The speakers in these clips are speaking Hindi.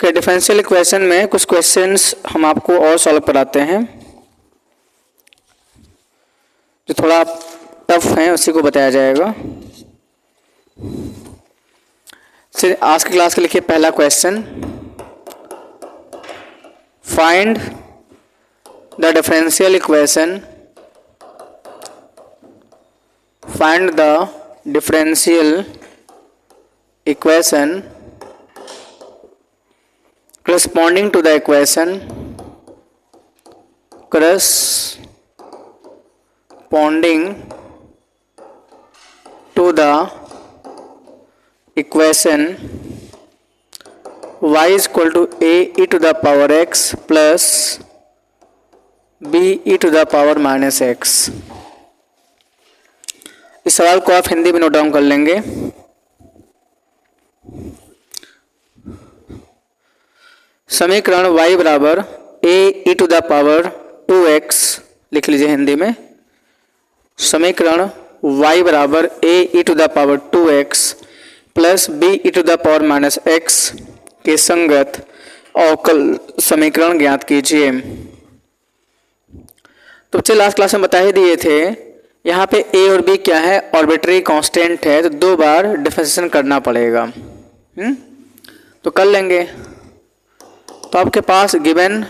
ओके, डिफरेंशियल इक्वेशन में कुछ क्वेश्चंस हम आपको और सॉल्व कराते हैं जो थोड़ा टफ हैं, उसी को बताया जाएगा। फिर आज की क्लास के लिखिए पहला question, find the differential equation, find the differential equation corresponding to the equation corresponding to the equation y is equal to a e to the power x plus b e to the power minus x। इस सवाल को आप हिंदी में नोट डाउन कर लेंगे। समीकरण y बराबर a e to the power 2x लिख लीजिए हिंदी में। समीकरण y बराबर a e to the power 2x plus b e to the power minus x के संगत अवकल समीकरण ज्ञात कीजिए। तो बच्चे लास्ट क्लास में बता ही दिए थे, यहाँ पे a और b क्या है, आर्बिट्रेरी कांस्टेंट है, तो 2 बार डिफरेंशिएशन करना पड़ेगा। तो कर लेंगे। तो आपके पास given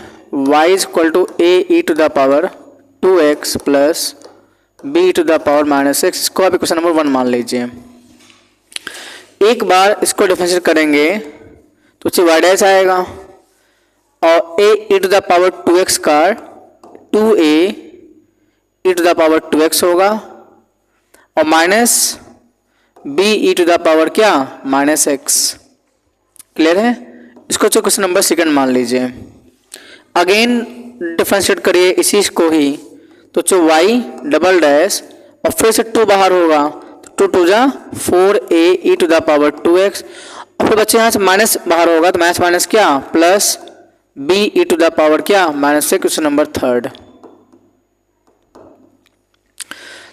y is equal to a e to the power 2x plus b to the power minus x, इसको आप इक्वेशन नंबर 1 मान लीजिए। एक बार इसको डिफरेंशिएट करेंगे तो y डैश आएगा और a e to the power 2x का 2a e to the power 2x होगा और minus b e to the power क्या, माइनस x। क्लियर है? इसको क्वेश्चन नंबर 2 मान लीजिए। अगेन डिफरेंशिएट करिए इसी को ही, तो y डबल डैश और फिर से 2 बाहर होगा तो 2 टू जा 4a e to the power 2x और फिर बच्चे यहाँ से माइनस बाहर होगा तो माइनस माइनस क्या plus b e to the power क्या माइनस से। Question number 3।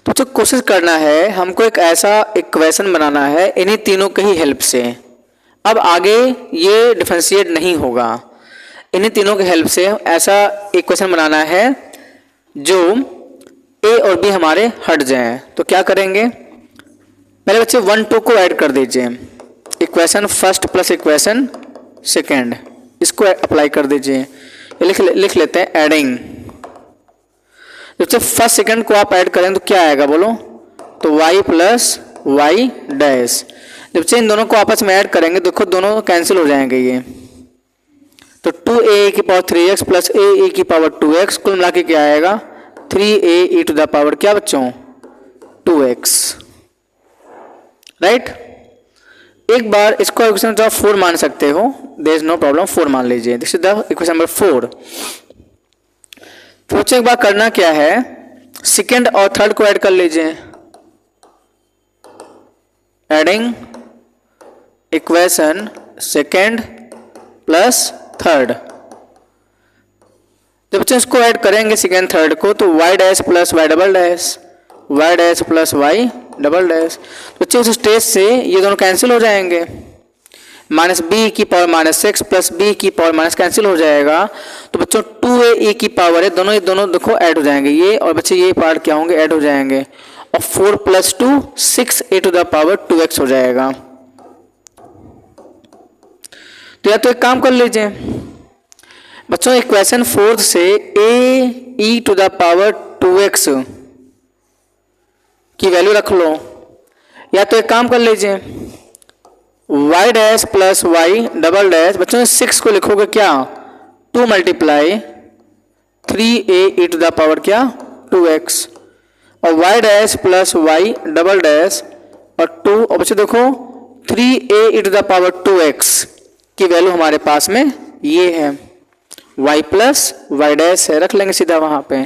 तो जो कोशिश करना है हमको एक ऐसा इक्वेशन बनाना है इन्हीं तीनों की ही हेल्प से। अब आगे ये डिफरेंशिएट नहीं होगा, इन्हीं तीनों की हेल्प से ऐसा इक्वेशन बनाना है जो a और b हमारे हट जाएं। तो क्या करेंगे, पहले बच्चे 1 2 को ऐड कर दीजिए, equation first plus equation second, इसको अप्लाई कर दीजिए। ये लिख लेते हैं एडिंग। जब फर्स्ट सेकेंड को आप ऐड करें तो क्या आएगा बोलो, तो y प्लस वाई डैश। जब इन दोनों को आपस में ऐड करेंगे देखो दोनों कैंसिल हो जाएंगे ये, तो 2a की पावर 3x प्लस a की पावर 2x कुल मिला के क्या आएगा 3a e to the power क्या बच्चों 2x। राइट? एक बार इसको इक्वेशन आप 4 मान सकते हो, देयर इज नो प्रॉब्लम, 4 मान लीजिए। This is the equation number 4। फिर एक बार करना क्या है, सेकेंड और थर्ड को ऐड कर लीजिए। Adding equation second plus third. जब बच्चे इसको ऐड करेंगे सेकेंड थर्ड को तो y dash plus y double dash, y dash plus y double dash. बच्चे उस स्टेज से ये दोनों कैंसिल हो जाएंगे, माइनस b की power minus x plus b की पावर माइनस कैंसिल हो जाएगा। तो बच्चों 2a e की पावर है, दोनों देखो ऐड हो जाएंगे ये, और बच्चे ये पार्ट क्या होंगे ऐड हो जाएंगे, और 4 plus 2 6a to the power 2x हो जाएगा। तो या तो एक काम कर लीजिए बच्चों, इक्वेशन 4 से a e to the power 2x की वैल्यू रख लो, या तो एक काम कर लीजिए y dash plus y double dash. बच्चों 6 को लिखोगे क्या 2 multiply 3a e to the power क्या 2x और y dash plus y double dash और 2, और बच्चों देखो 3a e to the power 2x की वैल्यू हमारे पास में ये है, y प्लस वाई डैश है, रख लेंगे सीधा वहाँ पे।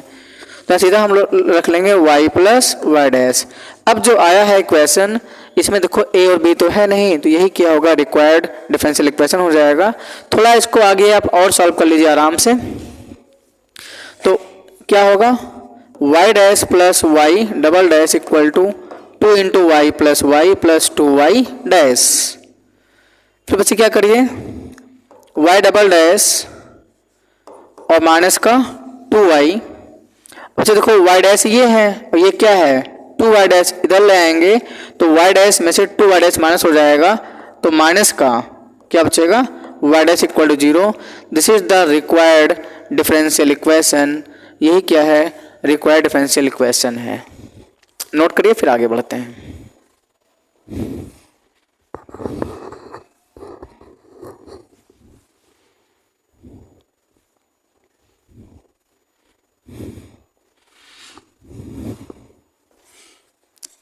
तो सीधा हम लोग रख लेंगे y प्लस वाई डैश। अब जो आया है इक्वेशन इसमें देखो a और b तो है नहीं, तो यही क्या होगा रिक्वायर्ड डिफरेंशियल इक्वेशन हो जाएगा। थोड़ा इसको आगे आप और सॉल्व कर लीजिए आराम से। तो क्या होगा y dash plus y double dash equal to 2 into y plus 2y dash. फिर बच्चे क्या करिए y डबल डैश और माइनस का 2y। अच्छा देखो y डैश ये है और ये क्या है 2y डैश, इधर ले आएंगे तो y डैश में से 2y डैश माइनस हो जाएगा, तो माइनस का क्या बचेगा y dash equal to 0। This is the required differential equation. यही क्या है रिक्वायर्ड डिफरेंशियल इक्वेशन है। नोट करिए फिर आगे बढ़ते हैं।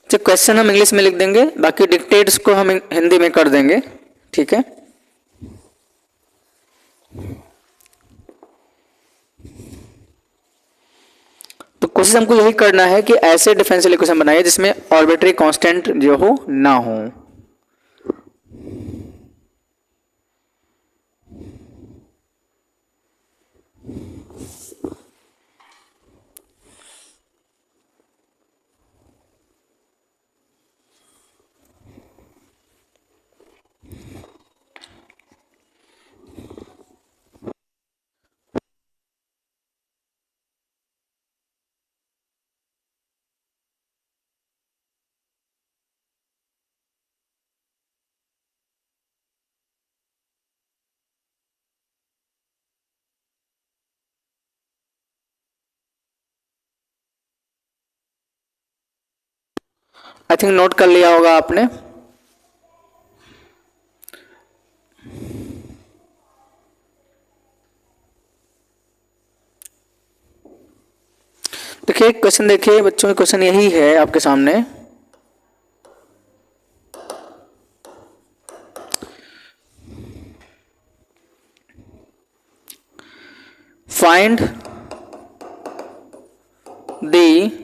तो क्वेश्चन हम इंग्लिश में लिख देंगे, बाकी डिक्टेट्स को हम हिंदी में कर देंगे, ठीक है। तो कोशिश हमको यही करना है कि ऐसे डिफरेंशियल इक्वेशन बनाइए जिसमें आर्बिट्रेरी कांस्टेंट जो हो ना हो। आई थिंक नोट कर लिया होगा आपने। देखिए क्वेश्चन, देखिए बच्चों, क्वेश्चन यही है आपके सामने। Find the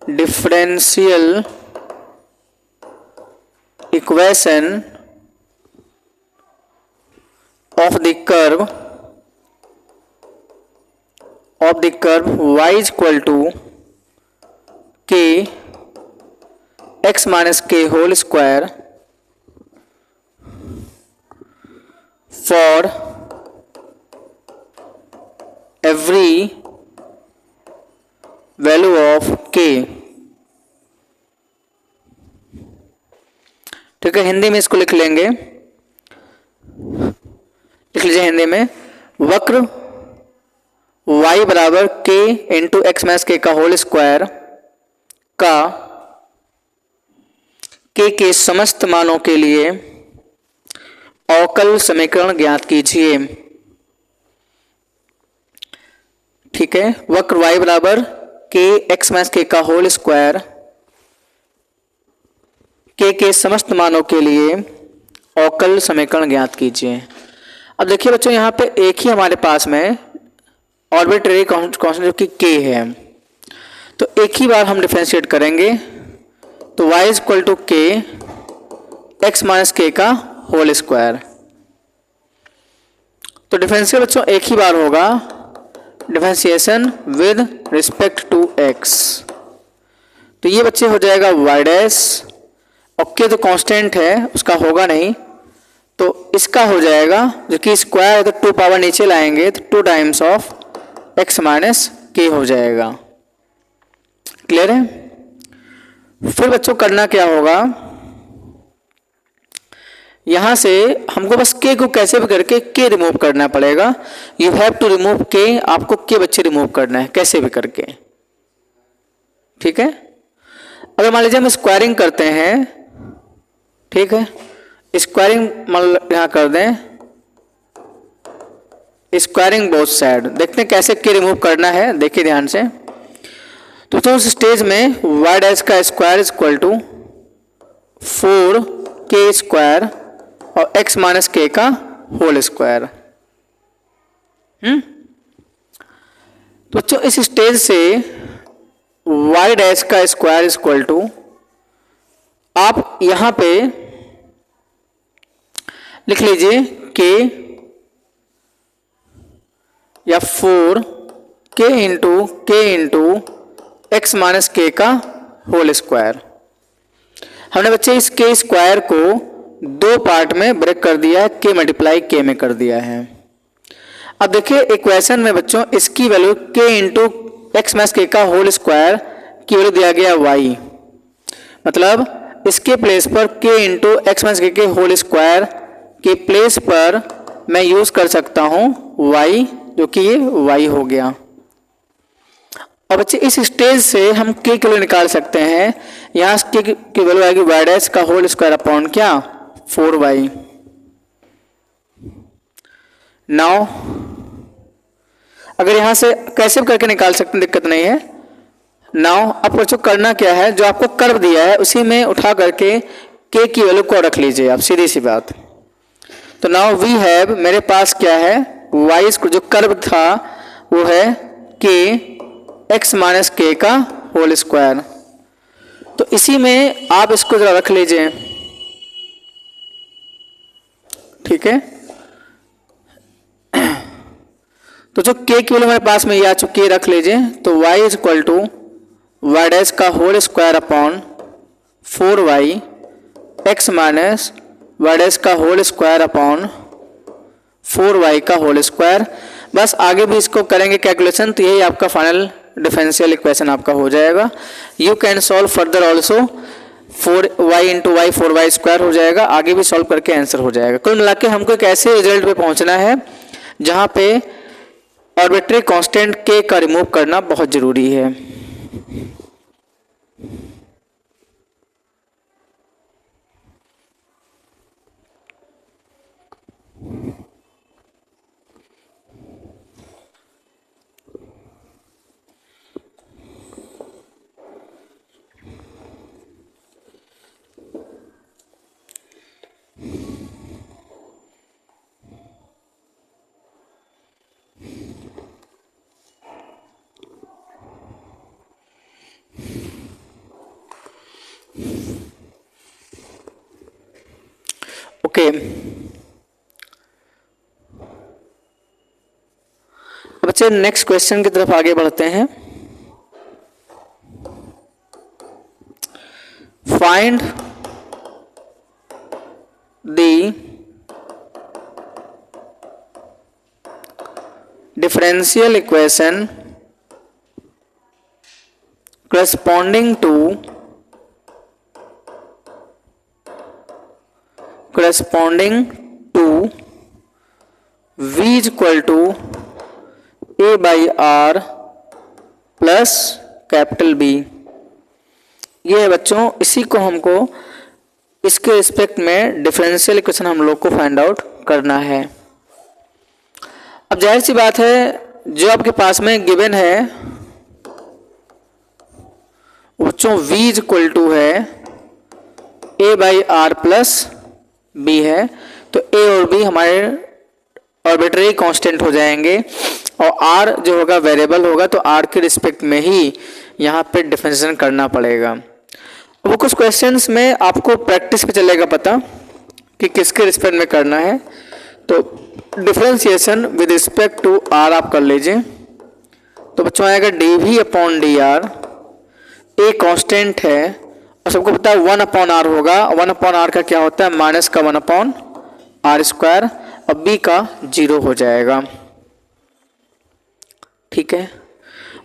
differential equation of the curve y is equal to k x minus k whole square for every value of k। ठीक है, हिंदी में इसको लिख लेंगे, लिख लीजिए हिंदी में। वक्र y बराबर k into x minus k का होल स्क्वायर का k के समस्त मानों के लिए अवकल समीकरण ज्ञात कीजिए। ठीक है, वक्र y बराबर k एक्स माइनस के का होल स्क्वायर k के समस्त मानों के लिए अवकल समीकरण ज्ञात कीजिए। अब देखिए बच्चों, यहाँ पे एक ही हमारे पास में आर्बिट्रेरी कांस्टेंट जो कि k है, तो एक ही बार हम डिफरेंशिएट करेंगे, तो y is equal to k x minus k का होल स्क्वायर। तो डिफरेंशियल बच्चों एक ही बार होगा, differentiation with respect to x। तो ये बच्चे हो जाएगा y डैश, और k तो कांस्टेंट है उसका होगा नहीं, तो इसका हो जाएगा जो कि स्क्वायर है तो 2 पावर नीचे लाएंगे तो 2 टाइम्स ऑफ x माइनस के हो जाएगा। क्लियर है। फिर बच्चों करना क्या होगा, यहां से हमको बस k को कैसे भी करके k रिमूव करना पड़ेगा। You have to remove k, आपको k बच्चे रिमूव करना है कैसे भी करके। ठीक है, अगर मान लीजिए हम स्क्वायरिंग करते हैं, ठीक है, स्क्वायरिंग यहां कर दें, स्क्वायरिंग बोथ साइड, देखते हैं कैसे k रिमूव करना है, देखिए ध्यान से। तो उस स्टेज में y डैश का square is equal to 4k square और x माइनस के का होल स्क्वायर। तो बच्चों इस स्टेज से y डैश का स्क्वायर इज इक्वल टू, आप यहां पे लिख लीजिए k या 4k into x minus k का होल स्क्वायर। हमने बच्चे इस k स्क्वायर को दो पार्ट में ब्रेक कर दिया है, k मल्टीप्लाई k में कर दिया है। अब देखिए इक्वेशन में बच्चों इसकी value k into x minus k का होल स्क्वायर की वैल्यू दिया गया y, मतलब इसके प्लेस पर k इंटू एक्स माइनस के होल स्क्वायर के प्लेस पर मैं यूज कर सकता हूं y, जो कि ये y हो गया। और बच्चे इस स्टेज से हम k की वैल्यू निकाल सकते हैं। यहाँ k की वैल्यू आएगी y डैश का होल स्क्वायर अपॉन क्या 4y। नाउ अगर यहाँ से कैसे भी करके निकाल सकते हैं, दिक्कत नहीं है। नाउ अब बच्चों करना क्या है, जो आपको कर्व दिया है उसी में उठा करके k की वैल्यू को रख लीजिए आप, सीधी सी बात। तो नाउ वी हैव, मेरे पास क्या है y को जो कर्व था वो है k एक्स माइनस के का होल स्क्वायर। तो इसी में आप इसको जरा रख लीजिए, ठीक है। तो जो k की वैल्यू हमारे पास में ये आ चुकी है, रख लीजिए। तो y is equal to Y dash का whole square upon 4y X minus Y dash का होल स्क्वायर अपॉन 4y का होल स्क्वायर। बस आगे भी इसको करेंगे कैलकुलेशन, तो यही आपका फाइनल डिफरेंशियल इक्वेशन आपका हो जाएगा। You can solve further also, 4y into y 4y square हो जाएगा। आगे भी सॉल्व करके आंसर हो जाएगा। कुल मिला के हमको एक ऐसे रिजल्ट पे पहुंचना है जहां पे आर्बिट्रेरी कांस्टेंट k का रिमूव करना बहुत जरूरी है। ओके, बच्चे नेक्स्ट क्वेश्चन की तरफ आगे बढ़ते हैं। Find the differential equation corresponding to v is equal to a by r plus capital B। ये है बच्चों, इसी को हमको इसके रिस्पेक्ट में डिफरेंशियल इक्वेशन हम लोग को फाइंड आउट करना है। अब जाहिर सी बात है, जो आपके पास में गिवन है बच्चों v इज इक्वल टू है a by r plus b है। तो a और b हमारे आर्बिट्रेरी कांस्टेंट हो जाएंगे और r जो होगा वेरिएबल होगा, तो r के रिस्पेक्ट में ही यहाँ पे डिफरेंशिएशन करना पड़ेगा। वो कुछ क्वेश्चंस में आपको प्रैक्टिस पे चलेगा पता कि किसके रिस्पेक्ट में करना है। तो differentiation with respect to r आप कर लीजिए। तो बच्चों आएगा dv upon dr, a constant है और सबको पता है 1 अपॉन r होगा। 1 अपॉन r का क्या होता है, माइनस का 1 अपॉन r स्क्वायर, और b का 0 हो जाएगा, ठीक है।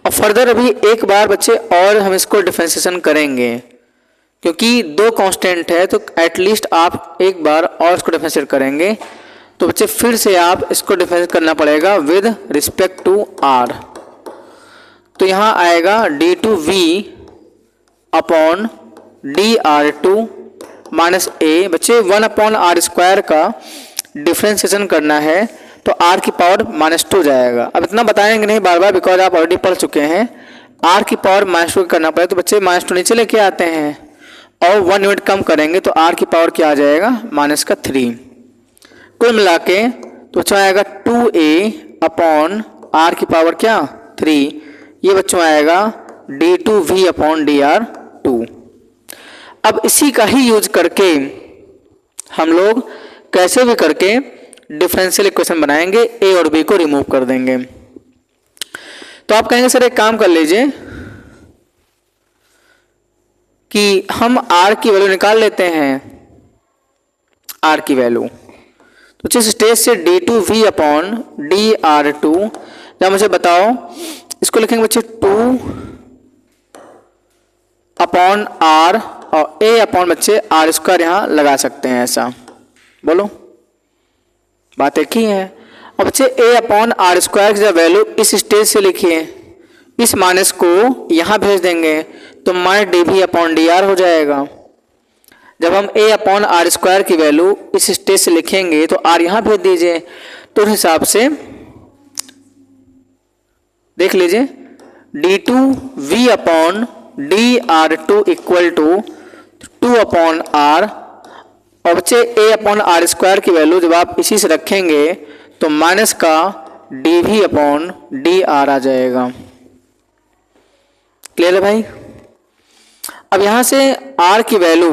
और फर्दर अभी एक बार बच्चे और हम इसको डिफरेंशिएशन करेंगे, क्योंकि दो कांस्टेंट है तो एटलीस्ट आप एक बार और इसको डिफरेंशिएट करेंगे। तो बच्चे फिर से आप इसको डिफरेंशिएट करना पड़ेगा विद रिस्पेक्ट टू r। तो यहाँ आएगा d2v upon dr2 minus a। बच्चे 1 अपॉन r स्क्वायर का डिफरेंशिएशन करना है तो r की पावर -2 जाएगा। अब इतना बताएंगे नहीं बार बार, बिकॉज आप ऑलरेडी पढ़ चुके हैं। r की पावर -2 करना पड़ेगा, तो बच्चे -2 नीचे लेके आते हैं और 1 यूनिट कम करेंगे तो r की पावर क्या आ जाएगा, -3। कुल मिला के तो बच्चों आएगा 2a अपॉन r की पावर क्या 3। ये बच्चों आएगा d2v अपॉन dr2। अब इसी का ही यूज करके हम लोग कैसे भी करके डिफरेंशियल इक्वेशन बनाएंगे, a और b को रिमूव कर देंगे। तो आप कहेंगे सर एक काम कर लीजिए कि हम r की वैल्यू निकाल लेते हैं आर की वैल्यू। तो जिस स्टेज से d two we upon D R two, या मुझे बताओ इसको लिखेंगे बच्चे टू अपॉन आर और ए अपॉन बच्चे आर स्क्वायर यहाँ लगा सकते हैं ऐसा, बोलो बात एक ही है। अब बच्चे ए अपॉन आर स्क्वायर की वैल्यू इस स्टेज से लिखिए, इस माइनस को यहाँ भेज देंगे तो minus d we upon D r हो जाएगा। जब हम ए अपॉन आर स्क्वायर की वैल्यू इस स्टेज से लिखेंगे तो आर यहाँ भेज दीजिए, तो उस हिसाब से देख लीजिए D two we upon D R two equal to two upon R, और बच्चे ए अपॉन आर स्क्वायर की वैल्यू जब आप इसी से रखेंगे तो माइनस का D we upon D R आ जाएगा। क्लियर है भाई? अब यहां से आर की वैल्यू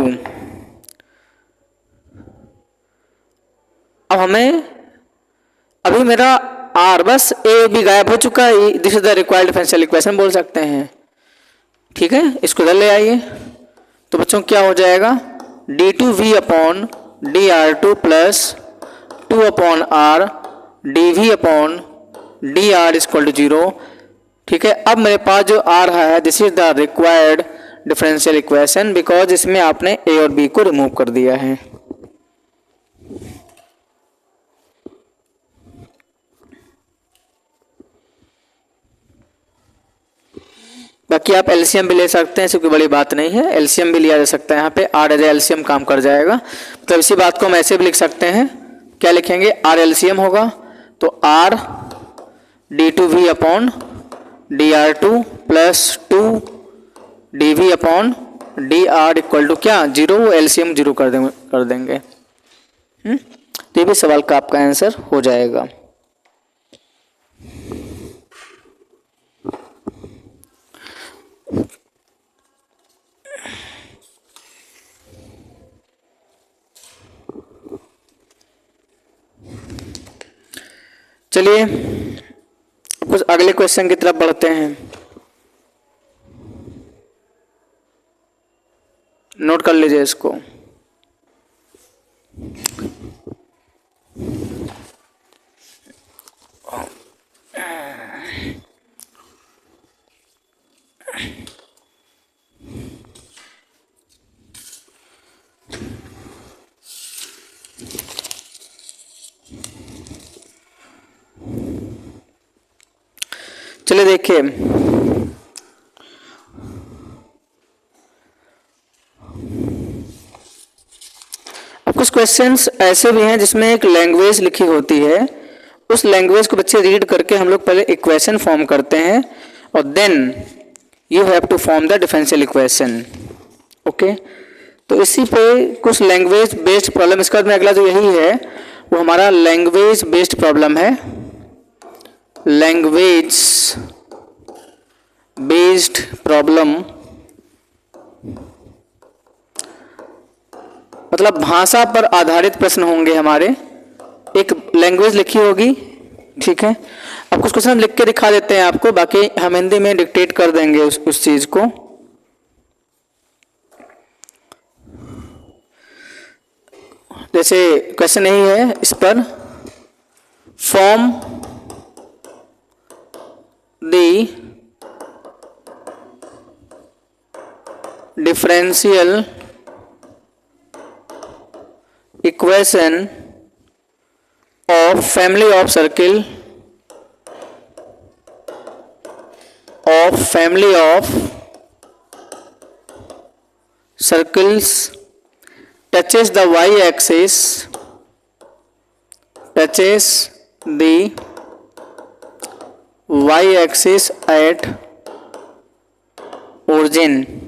अब हमें, अभी मेरा आर बस ए भी गायब हो चुका है, this is the required differential equation बोल सकते हैं। ठीक है, इसको इधर ले आइए तो बच्चों क्या हो जाएगा d two we upon D R two plus two upon r d we upon D r equal to zero. ठीक है, अब मेरे पास जो आ रहा है this is the required differential equation because इसमें आपने ए और बी को रिमूव कर दिया है। बाकी आप एलसीएम भी ले सकते हैं, इसकी कोई बड़ी बात नहीं है, एलसीएम भी लिया जा सकता है। यहाँ पे आर एज एलसीएम काम कर जाएगा। तो इसी बात को हम ऐसे भी लिख सकते हैं, क्या लिखेंगे आर एलसीएम होगा तो r d two we upon D R two plus two d we upon D r equal to क्या जीरो, एलसीएम जीरो कर देंगे। तो ये भी सवाल का आपका आंसर हो जाएगा। चलिए कुछ अगले क्वेश्चन की तरफ बढ़ते हैं, नोट कर लीजिए इसको। चलिए देखिए, अब कुछ क्वेश्चंस ऐसे भी हैं जिसमें एक लैंग्वेज लिखी होती है, उस लैंग्वेज को बच्चे रीड करके हम लोग पहले इक्वेशन फॉर्म करते हैं और then you have to form the differential equation. Okay, तो इसी पे कुछ लैंग्वेज बेस्ड प्रॉब्लम, इसका बाद में अगला जो यही है वो हमारा लैंग्वेज बेस्ड प्रॉब्लम है। लैंग्वेज बेस्ड प्रॉब्लम मतलब भाषा पर आधारित प्रश्न होंगे हमारे, एक लैंग्वेज लिखी होगी। ठीक है, अब कुछ क्वेश्चन लिख के दिखा देते हैं आपको, बाकी हम हिंदी में डिक्टेट कर देंगे उस चीज को। जैसे क्वेश्चन यही है, इस पर form the differential equation of family of circle circles touches the y-axis at origin।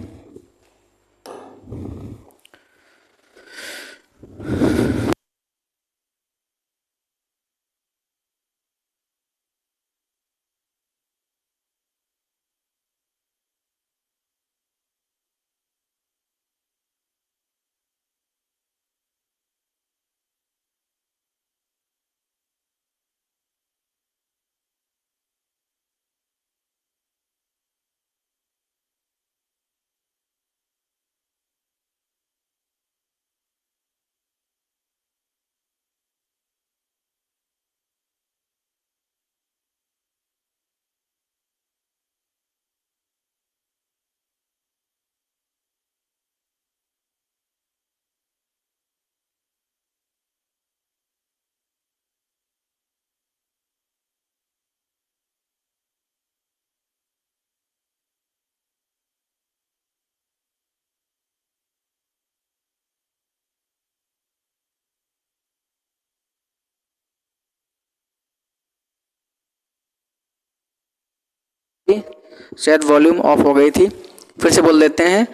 शायद वॉल्यूम ऑफ हो गई थी, फिर से बोल देते हैं।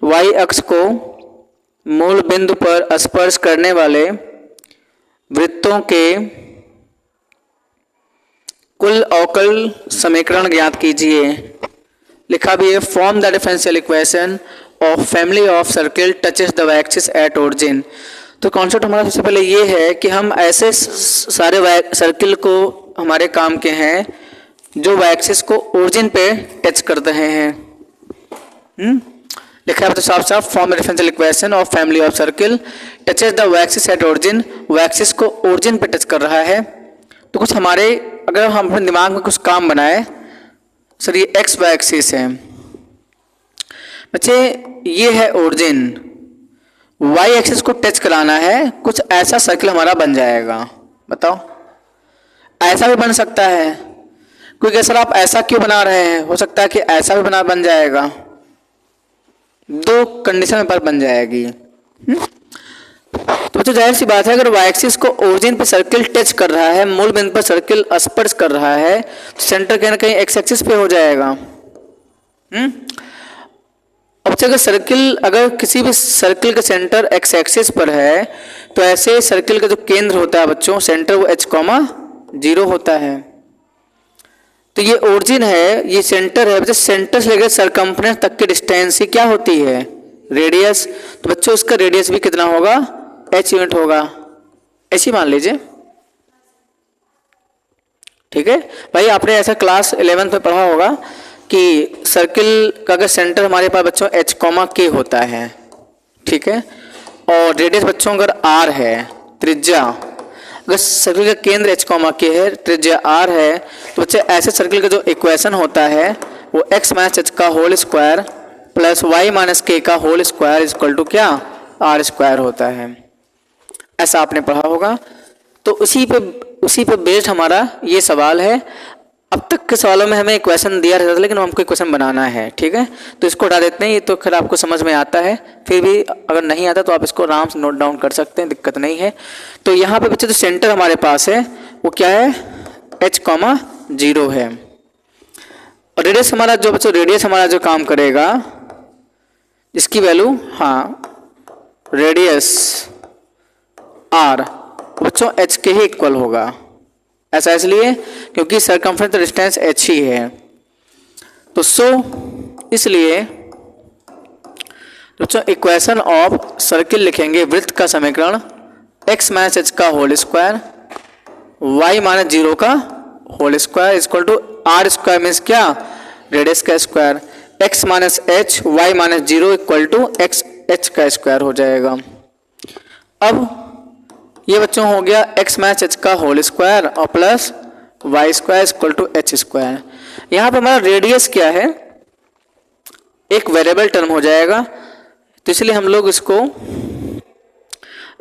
y अक्ष को मूल बिंदु पर स्पर्श करने वाले वृत्तों के कुल अवकल समीकरण ज्ञात कीजिए। लिखा भी है form the differential equation of family of circle touches the y axis at origin. तो कॉन्सेप्ट हमारा सबसे पहले ये है कि हम ऐसे सारे सर्किल को हमारे काम के हैं जो y एक्सिस को ओरिजिन पे टच कर रहे हैं। लिखा है तो साफ साफ form the differential equation of family of circle touches the y axis at origin. y axis को ओरिजिन पे टच कर रहा है। तो कुछ हमारे अगर हम अपने दिमाग में कुछ काम बनाए, सर ये एक्स वाई एक्सिस है बच्चे, ये है ओरिजिन, वाई एक्सिस को टच कराना है, कुछ ऐसा सर्किल हमारा बन जाएगा। बताओ, ऐसा भी बन सकता है क्योंकि सर आप ऐसा क्यों बना रहे हैं, हो सकता है कि ऐसा भी बन जाएगा, दो कंडीशन पर बन जाएगी। तो जाहिर सी बात है अगर वाई एक्सिस को ओरिजिन पर सर्किल टच कर रहा है, मूल बिंदु पर सर्किल स्पर्श कर रहा है, तो सेंटर कहीं ना कहीं एक्स एक्सिस पे हो जाएगा। अब अगर अगर किसी भी सर्किल का सेंटर एक्स एक्सिस पर है तो ऐसे सर्किल का जो केंद्र होता है बच्चों, सेंटर, वो h,0 होता है। तो ये ओरिजिन है, ये सेंटर है, बच्चे सेंटर से लेकर सरकमफ्रेंस तक की डिस्टेंस ही क्या होती है, रेडियस। तो बच्चों उसका रेडियस भी कितना होगा, h यूनिट होगा, ऐसी मान लीजिए। ठीक है भाई, आपने ऐसा क्लास 11th में पढ़ा होगा कि सर्किल का अगर सेंटर हमारे पास बच्चों h,k होता है, ठीक है, और रेडियस बच्चों अगर r है, त्रिज्या, अगर सर्किल का केंद्र h,k है, त्रिज्या r है, तो बच्चे ऐसे सर्किल का जो इक्वेशन होता है वो x माइनस h का whole square plus y minus k का होल स्क्वायर इक्वल टू क्या, r स्क्वायर होता है। ऐसा आपने पढ़ा होगा। तो उसी पे बेस्ड हमारा ये सवाल है। अब तक के सवालों में हमें इक्वेशन दिया रहता था, लेकिन हमको इक्वेशन बनाना है। ठीक है, तो इसको हटा देते हैं, ये तो खैर आपको समझ में आता है, फिर भी अगर नहीं आता तो आप इसको आराम से नोट डाउन कर सकते हैं, दिक्कत नहीं है। तो यहाँ पे बच्चे जो सेंटर हमारे पास है वो क्या है, h,0 है, और रेडियस हमारा जो बच्चों रेडियस हमारा जो काम करेगा, इसकी वैल्यू, हाँ, रेडियस r बच्चों h के ही इक्वल होगा। ऐसा इसलिए क्योंकि सरकमफ्रेंस डिस्टेंस h ही है। तो इसलिए बच्चों इक्वेशन ऑफ सर्किल लिखेंगे, वृत्त का समीकरण x माइनस h का होल स्क्वायर y माइनस 0 का whole square equal to r square means क्या, रेडियस का square, x minus h y minus 0 equal to x h का स्क्वायर हो जाएगा। अब ये बच्चों हो गया x माइनस h का होल स्क्वायर और plus y square equal to h square. यहाँ पे हमारा रेडियस क्या है, एक वेरिएबल टर्म हो जाएगा, तो इसलिए हम लोग इसको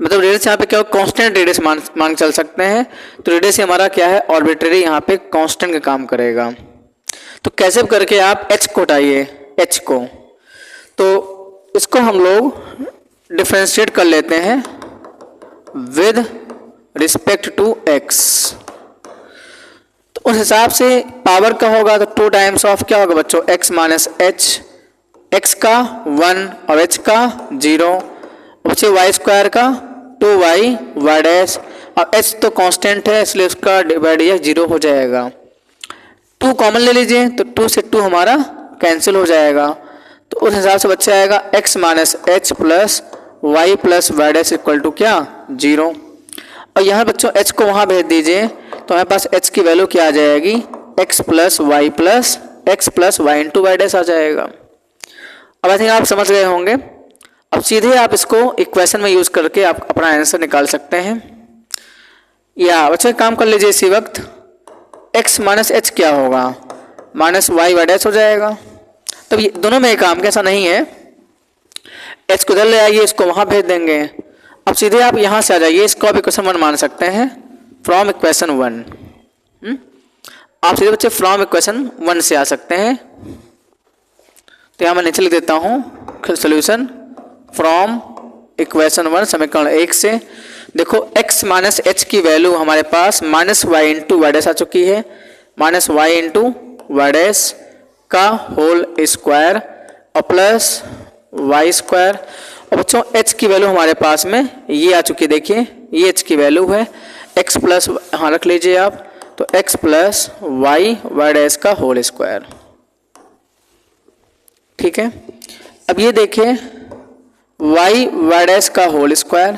मतलब रेडियस यहाँ पे क्या, कांस्टेंट रेडियस मान चल सकते हैं। तो रेडियस हमारा क्या है, आर्बिट्रेरी, यहाँ पे कांस्टेंट का काम करेगा। तो कैसे करके आप h को हटाइए, h को, तो इसको हम लोग डिफरेंशिएट कर लेते हैं विद रिस्पेक्ट टू x। तो उस हिसाब से पावर का होगा तो 2 टाइम्स ऑफ क्या होगा बच्चों, x माइनस h, x का 1 और h का 0, बच्चे y स्क्वायर का 2y y डैश, और h तो कांस्टेंट है इसलिए उसका डिवाइड 0 हो जाएगा। 2 कॉमन ले लीजिए तो 2 से 2 हमारा कैंसिल हो जाएगा। तो उस हिसाब से बच्चा आएगा x minus h plus y plus y dash equal to क्या, 0। और यहाँ बच्चों h को वहाँ भेज दीजिए तो हमारे पास h की वैल्यू क्या आ जाएगी, x plus Y into Y dash आ जाएगा। अब आई थिंक आप समझ गए होंगे। अब सीधे आप इसको इक्वेशन में यूज़ करके आप अपना आंसर निकाल सकते हैं। या बच्चे काम कर लीजिए इसी वक्त, x माइनस h क्या होगा, माइनस वाई डैश हो जाएगा। तब ये दोनों में एक काम कैसा नहीं है, h को इधर ले आइए, इसको वहाँ भेज देंगे। अब सीधे आप यहाँ से आ जाइए, इसको आप इक्वेशन 1 मान सकते हैं फ्रॉम इक्वेशन 1। आप सीधे बच्चे फ्रॉम इक्वेशन 1 से आ सकते हैं। तो यहाँ मैं नीचे लिख देता हूँ सोल्यूशन फ्रॉम इक्वेशन 1 समीकरण 1 से। देखो x माइनस h की वैल्यू हमारे पास minus Y into Y dash आ चुकी है, minus Y into Y dash का होल स्क्वायर और प्लस वाई स्क्वायर। और बच्चों h की वैल्यू हमारे पास में ये आ चुकी है, देखिए ये h की वैल्यू है, x प्लस यहाँ रख लीजिए आप, तो x plus Y Y dash का होल स्क्वायर। ठीक है, अब ये देखिए वाई वाई डैश का whole square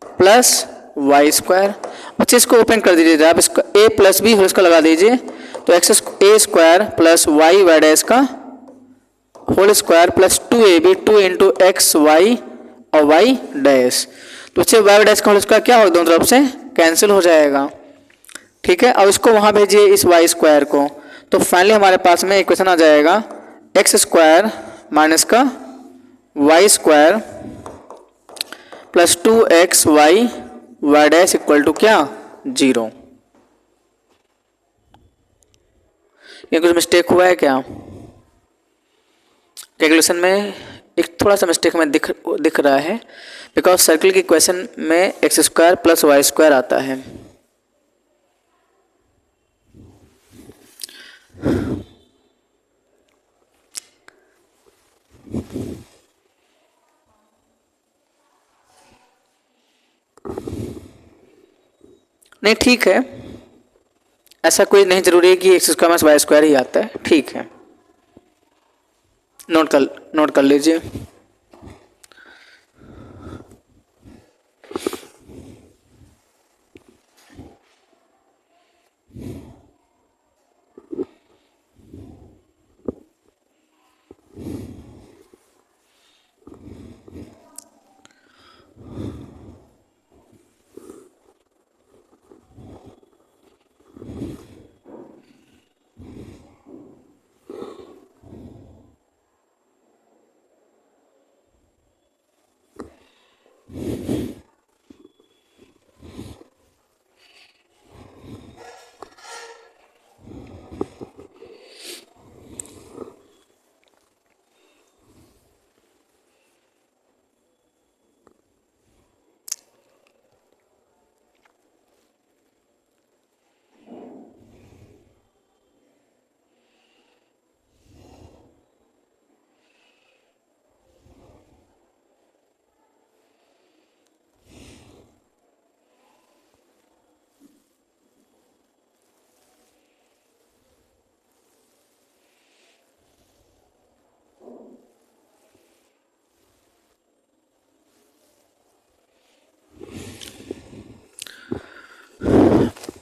plus Y square. बच्चे इसको ओपन कर दीजिए आप, इसको a plus B whole square लगा दीजिए, तो X A square plus Y Y dash का whole square plus 2ab 2 into X Y और वाई डैश। तो बच्चे वाई डैश का होल स्क्वायर क्या होगा, दोनों तरफ से कैंसिल हो जाएगा। ठीक है, और इसको वहाँ भेजिए इस वाई स्क्वायर को, तो फाइनली हमारे पास में इक्वेशन आ जाएगा एक्स स्क्वायर माइनस का y square plus 2x y Y dash equal to क्या, 0। ये कुछ मिस्टेक हुआ है क्या कैलकुलेशन में? एक थोड़ा सा मिस्टेक में दिख रहा है, बिकॉज सर्कल की इक्वेशन में x square plus Y square आता है। नहीं ठीक है, ऐसा कोई नहीं जरूरी है कि X square minus Y square ही आता है, ठीक है, नोट कर लीजिए।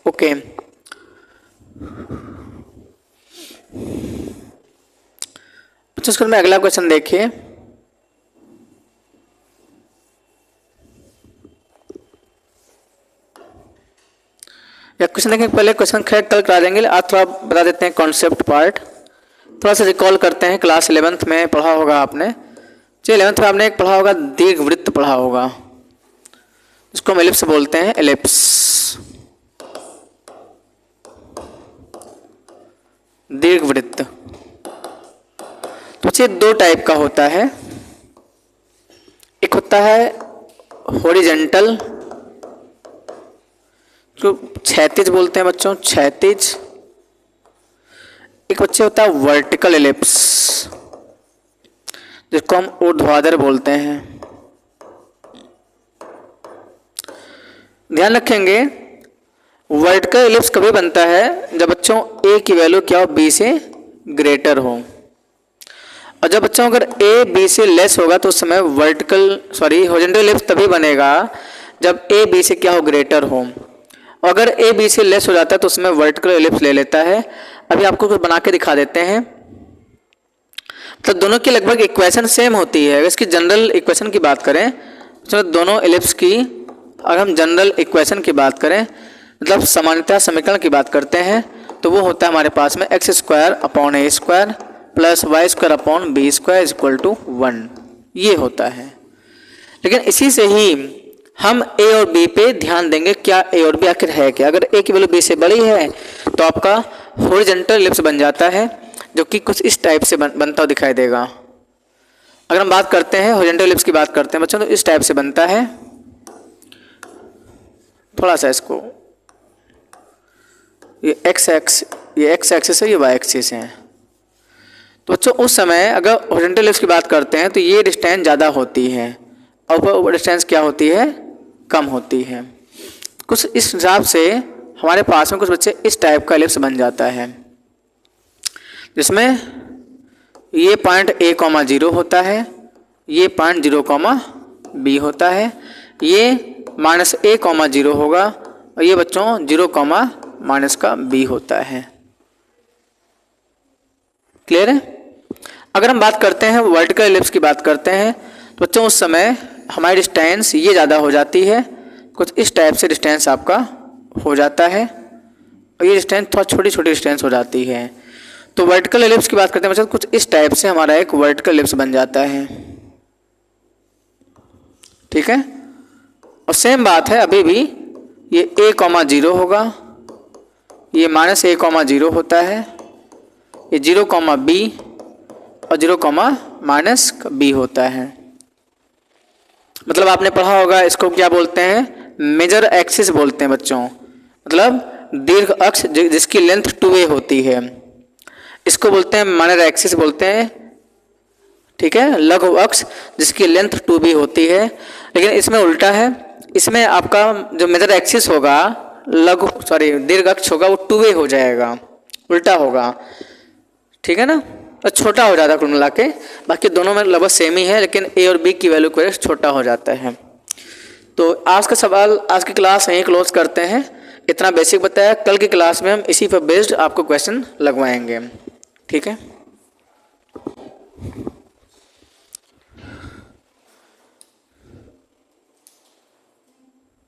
ओके, में अगला क्वेश्चन देखिए। या क्वेश्चन देखने पहले क्वेश्चन खैर कल करा देंगे, आज थोड़ा बता देते हैं कॉन्सेप्ट पार्ट, थोड़ा सा रिकॉल करते हैं। क्लास 11th में पढ़ा होगा आपने, चलिए 11th में आपने एक पढ़ा होगा दीर्घवृत्त पढ़ा होगा, इसको हम एलिप्स बोलते हैं, एलिप्स। दीर्घवृत्त तो बच्चे दो टाइप का होता है, एक होता है हॉरिजॉन्टल, जो क्षैतिज बोलते हैं बच्चों, क्षैतिज। एक बच्चे होता है वर्टिकल एलिप्स, जिसको हम ऊर्ध्वाधर बोलते हैं। ध्यान रखेंगे वर्टिकल एलिप्स कभी बनता है जब बच्चों a की वैल्यू क्या हो, b से ग्रेटर हो, और जब बच्चों अगर a b से लेस होगा तो उस समय हॉरिजॉन्टल एलिप्स तभी बनेगा जब a b से क्या हो, ग्रेटर हो। अगर a b से लेस हो जाता है तो उसमें वर्टिकल एलिप्स ले लेता है। अभी आपको कुछ बना के दिखा देते हैं। तो दोनों की लगभग इक्वेशन सेम होती है। इसकी जनरल इक्वेशन की बात करें, तो दोनों एलिप्स की अगर हम जनरल इक्वेशन की बात करें, मतलब सामान्यतः समीकरण की बात करते हैं, तो वो होता है हमारे पास में x square upon a square plus Y square upon b square equal to 1, ये होता है। लेकिन इसी से ही हम a और b पे ध्यान देंगे, क्या a और b आखिर है क्या। अगर a की वैल्यू b से बड़ी है तो आपका हॉरिजॉन्टल एलिप्स बन जाता है, जो कि कुछ इस टाइप से बनता हुआ दिखाई देगा। अगर हम बात करते हैं हॉरिजॉन्टल एलिप्स की बात करते हैं बच्चों, तो इस टाइप से बनता है। थोड़ा सा इसको, ये एक्स एक्सिस है, ये वाई एक्सिस है। तो बच्चों उस समय अगर हॉरिजॉन्टल एलिप्स की बात करते हैं तो ये डिस्टेंस ज़्यादा होती है और ऊपर डिस्टेंस क्या होती है, कम होती है। कुछ इस हिसाब से हमारे पास में कुछ बच्चे इस टाइप का एलिप्स बन जाता है, जिसमें ये पॉइंट A, 0 होता है, ये पॉइंट 0, B होता है, ये -A, 0 होगा और ये बच्चों 0, -B होता है। क्लियर है? अगर हम बात करते हैं वर्टिकल एलिप्स की बात करते हैं तो बच्चों उस समय हमारी डिस्टेंस ये ज़्यादा हो जाती है, कुछ इस टाइप से डिस्टेंस आपका हो जाता है और ये डिस्टेंस थोड़ा छोटी छोटी डिस्टेंस हो जाती है। तो वर्टिकल एलिप्स की बात करते हैं बच्चों कुछ इस टाइप से हमारा एक वर्टिकल एलिप्स बन जाता है। ठीक है, और सेम बात है अभी भी ये A, 0 होगा, ये -A, 0 होता है, ये 0, B और 0, -B होता है। मतलब आपने पढ़ा होगा इसको क्या बोलते हैं, मेजर एक्सिस बोलते हैं बच्चों, मतलब दीर्घ अक्ष जिसकी लेंथ 2a होती है, इसको बोलते हैं माइनर एक्सिस बोलते हैं। ठीक है, लघु अक्ष जिसकी लेंथ 2b होती है, लेकिन इसमें उल्टा है, इसमें आपका जो मेजर एक्सिस होगा दीर्घ अक्ष होगा वो 2a हो जाएगा, उल्टा होगा। ठीक है ना, तो छोटा हो जाता है कुल मिला के, बाकी दोनों में लगभग सेम ही है, लेकिन A और B की वैल्यू को छोटा हो जाता है। तो आज का सवाल, आज की क्लास यहीं क्लोज करते हैं। इतना बेसिक बताया, कल की क्लास में हम इसी पर बेस्ड आपको क्वेश्चन लगवाएंगे। ठीक है।